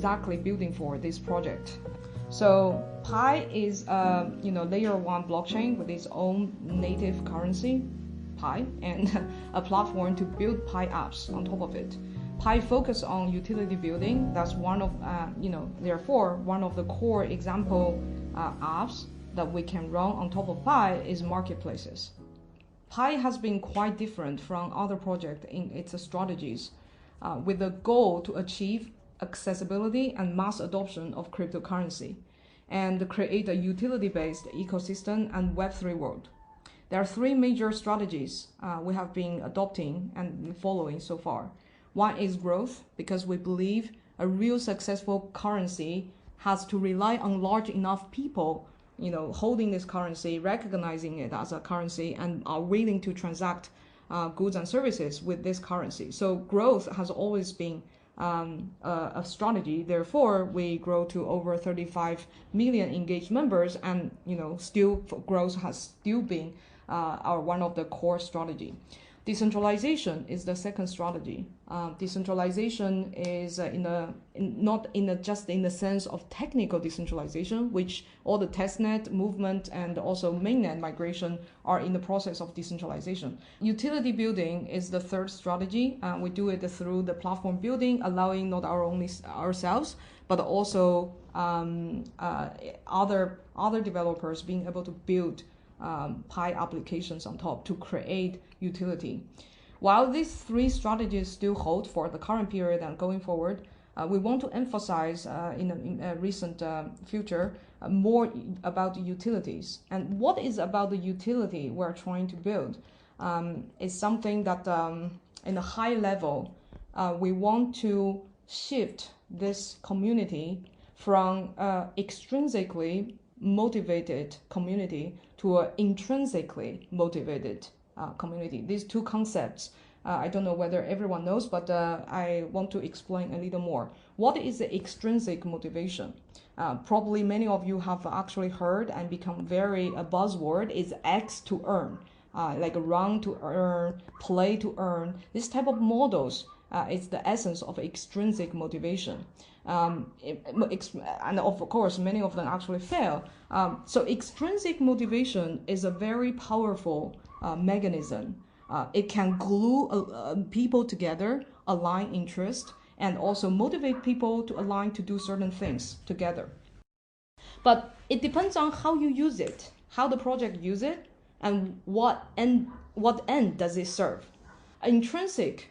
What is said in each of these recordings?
exactly building for this project. So Pi is layer 1 blockchain with its own native currency, Pi, and a platform to build Pi apps on top of it. Pi focus on utility building. That's one of therefore one of the core example apps that we can run on top of Pi is marketplaces. Pi has been quite different from other projects in its strategies, with the goal to achieve accessibility and mass adoption of cryptocurrency and create a utility-based ecosystem and Web3 world. There are three major strategies we have been adopting and following so far. One is growth, because we believe a real successful currency has to rely on large enough people, holding this currency, recognizing it as a currency, and are willing to transact goods and services with this currency. So growth has always been a strategy. Therefore, we grow to over 35 million engaged members, and still growth has still been one of the core strategy. Decentralization is the second strategy. Decentralization is not just in the sense of technical decentralization, which all the testnet movement and also mainnet migration are in the process of decentralization. Utility building is the third strategy. We do it through the platform building, allowing not only ourselves, but also other developers being able to build Pi applications on top to create utility. While these three strategies still hold for the current period and going forward, we want to emphasize in a recent future more about the utilities. And what is about the utility we're trying to build is something that in a high level, we want to shift this community from extrinsically motivated community to an intrinsically motivated community. These two concepts, I don't know whether everyone knows, but I want to explain a little more. What is the extrinsic motivation? Probably many of you have actually heard and become very a buzzword is X to earn, like run to earn, play to earn. This type of models is the essence of extrinsic motivation. And of course, many of them actually fail. So extrinsic motivation is a very powerful mechanism. It can glue people together, align interest, and also motivate people to align to do certain things together. But it depends on how you use it, how the project use it, and what end does it serve. Intrinsic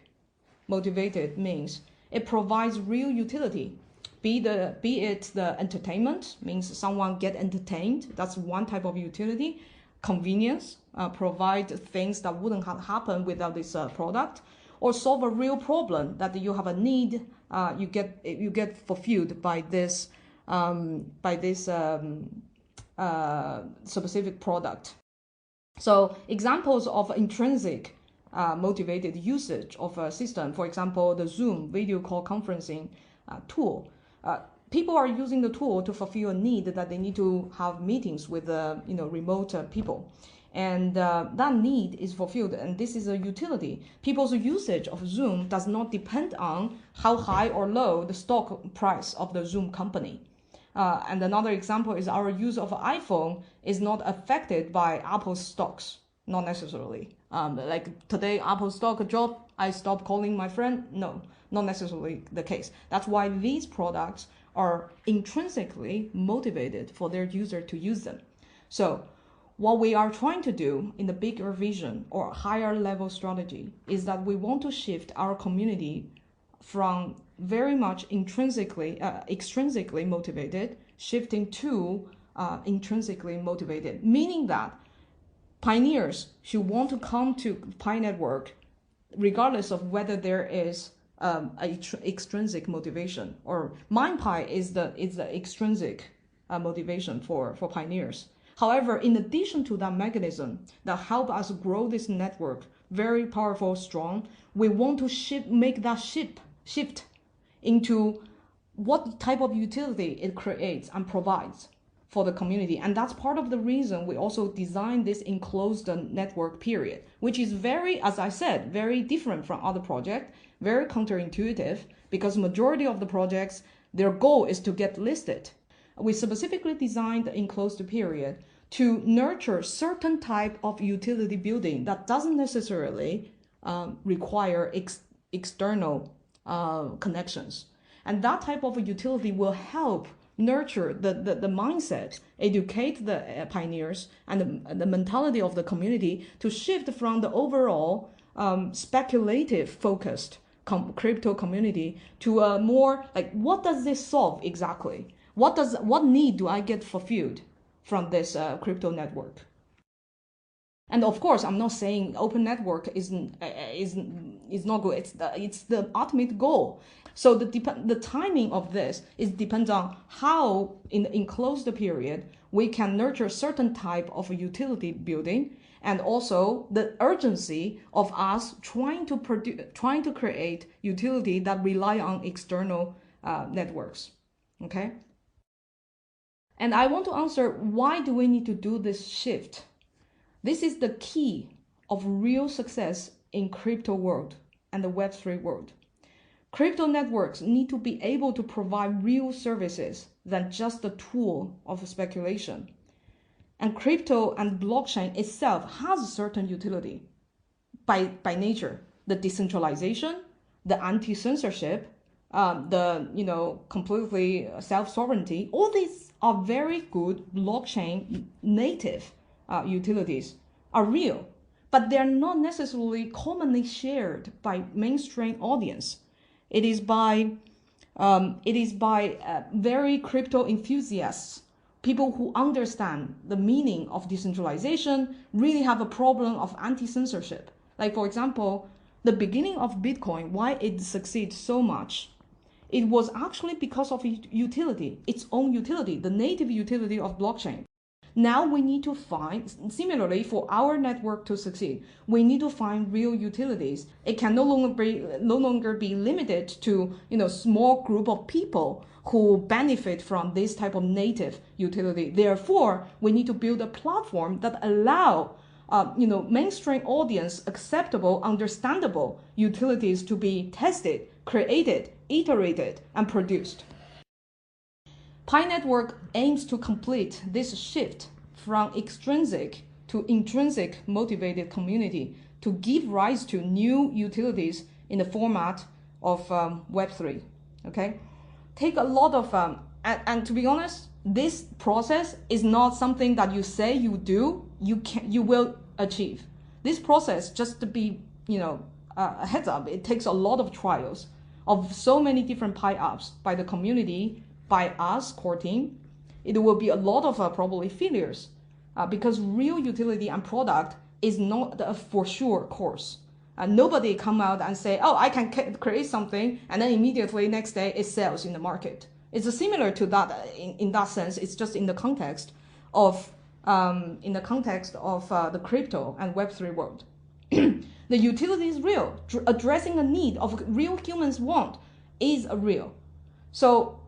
motivated means it provides real utility. Be it the entertainment, means someone get entertained. That's one type of utility. Convenience, provide things that wouldn't have happened without this product, or solve a real problem that you have a need. You get fulfilled by this specific product. So examples of intrinsic motivated usage of a system, for example, the Zoom video call conferencing tool. People are using the tool to fulfill a need that they need to have meetings with remote people, and that need is fulfilled, and this is a utility. People's usage of Zoom does not depend on how high or low the stock price of the Zoom company. And another example is our use of iPhone is not affected by Apple's stocks, not necessarily. Like today, Apple stock dropped, I stopped calling my friend. No, not necessarily the case. That's why these products are intrinsically motivated for their user to use them. So what we are trying to do in the bigger vision or higher level strategy is that we want to shift our community from very much extrinsically motivated, shifting to intrinsically motivated, meaning that pioneers should want to come to Pi Network regardless of whether there is extrinsic motivation, or MindPi is the extrinsic motivation for pioneers. However, in addition to that mechanism that help us grow this network very powerful, strong, we want to make that shift into what type of utility it creates and provides for the community. And that's part of the reason we also designed this enclosed network period, which is very, as I said, very different from other projects, very counterintuitive, because majority of the projects Their goal is to get listed. We specifically designed the enclosed period to nurture certain type of utility building that doesn't necessarily require external connections. And that type of utility will help nurture the mindset, educate the pioneers and the mentality of the community to shift from the overall speculative focused crypto community to a more like, what does this solve exactly? What need do I get fulfilled from this crypto network? And of course, I'm not saying open network is not good. It's the ultimate goal. So the timing of this depends on how in the enclosed period we can nurture certain type of utility building, and also the urgency of us trying to create utility that rely on external networks. Okay. And I want to answer, why do we need to do this shift? This is the key of real success in crypto world and the Web3 world. Crypto networks need to be able to provide real services than just a tool of speculation. And crypto and blockchain itself has a certain utility by nature. The decentralization, the anti-censorship, the completely self-sovereignty, all these are very good blockchain native utilities are real, but they're not necessarily commonly shared by mainstream audience. It is by very crypto enthusiasts, people who understand the meaning of decentralization, really have a problem of anti-censorship. Like, for example, the beginning of Bitcoin, why it succeeds so much, it was actually because of utility, its own utility, the native utility of blockchain. Now we need to find, similarly for our network to succeed, we need to find real utilities. It can no longer be limited to small group of people who benefit from this type of native utility. Therefore, we need to build a platform that allow mainstream audience acceptable, understandable utilities to be tested, created, iterated, and produced. Pi Network aims to complete this shift from extrinsic to intrinsic motivated community to give rise to new utilities in the format of Web3. Okay, take a lot of and to be honest, this process is not something that you say you do, you will achieve. This process, just to be a heads up, it takes a lot of trials of so many different Pi apps by the community, by us, core team. It will be a lot of probably failures because real utility and product is not a for sure course. Nobody come out and say, oh, I can create something, and then immediately next day it sells in the market. It's similar to that in that sense. It's just in the context of the crypto and Web3 world. The utility is real. Addressing a need of real humans want is real. So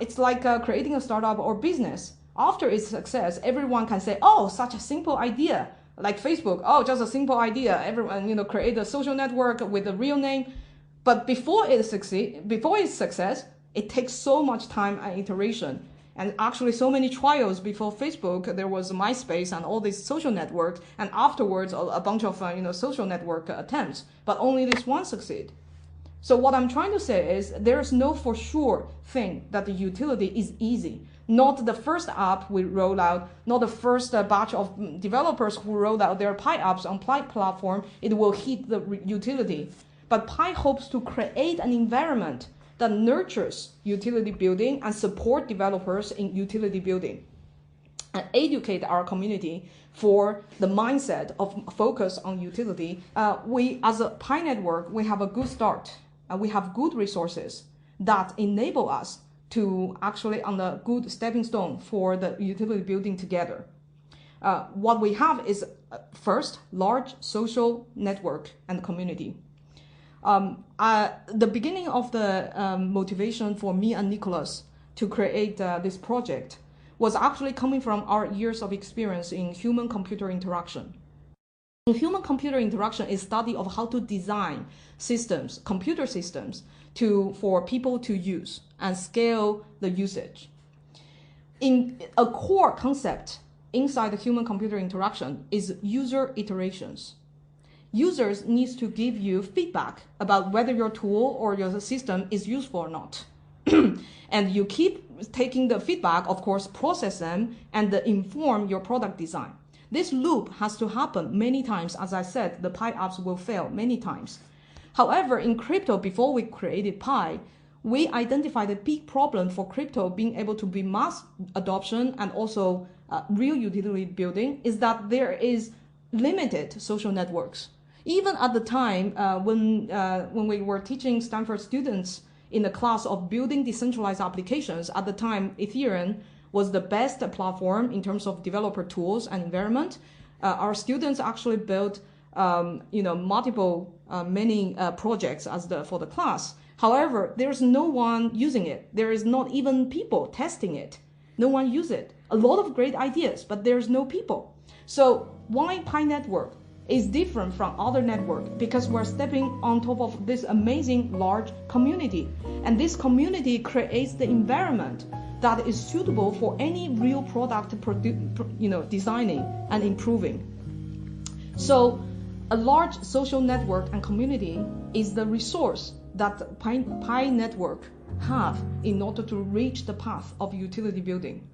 it's like creating a startup or business. After its success, everyone can say, oh, such a simple idea. Like Facebook, oh, just a simple idea. Everyone, create a social network with a real name. But before its success, it takes so much time and iteration. And actually so many trials before Facebook. There was MySpace and all these social networks. And afterwards, a bunch of social network attempts. But only this one succeed. So what I'm trying to say is there's no for sure thing that the utility is easy. Not the first app we roll out, not the first batch of developers who rolled out their Pi apps on Pi platform, it will hit the utility. But Pi hopes to create an environment that nurtures utility building and support developers in utility building and educate our community for the mindset of focus on utility. We, as a Pi network, we have a good start. We have good resources that enable us to actually on a good stepping stone for the utility building together. What we have is first, large social network and community. The beginning of the motivation for me and Nicholas to create this project was actually coming from our years of experience in human-computer interaction. Human-computer interaction is study of how to design systems, computer systems, for people to use and scale the usage. In a core concept inside the human-computer interaction is user iterations. Users need to give you feedback about whether your tool or your system is useful or not. And you keep taking the feedback, of course, process them, and inform your product design. This loop has to happen many times. As I said, the Pi apps will fail many times. However, in crypto, before we created Pi, we identified a big problem for crypto being able to be mass adoption and also real utility building is that there is limited social networks. Even at the time when we were teaching Stanford students in the class of building decentralized applications, at the time Ethereum was the best platform in terms of developer tools and environment. Our students actually built many projects for the class. However, there's no one using it. There is not even people testing it. No one uses it. A lot of great ideas, but there's no people. So why Pi Network is different from other networks? Because we're stepping on top of this amazing large community. And this community creates the environment that is suitable for any real product designing and improving. So a large social network and community is the resource that Pi Network have in order to reach the path of utility building.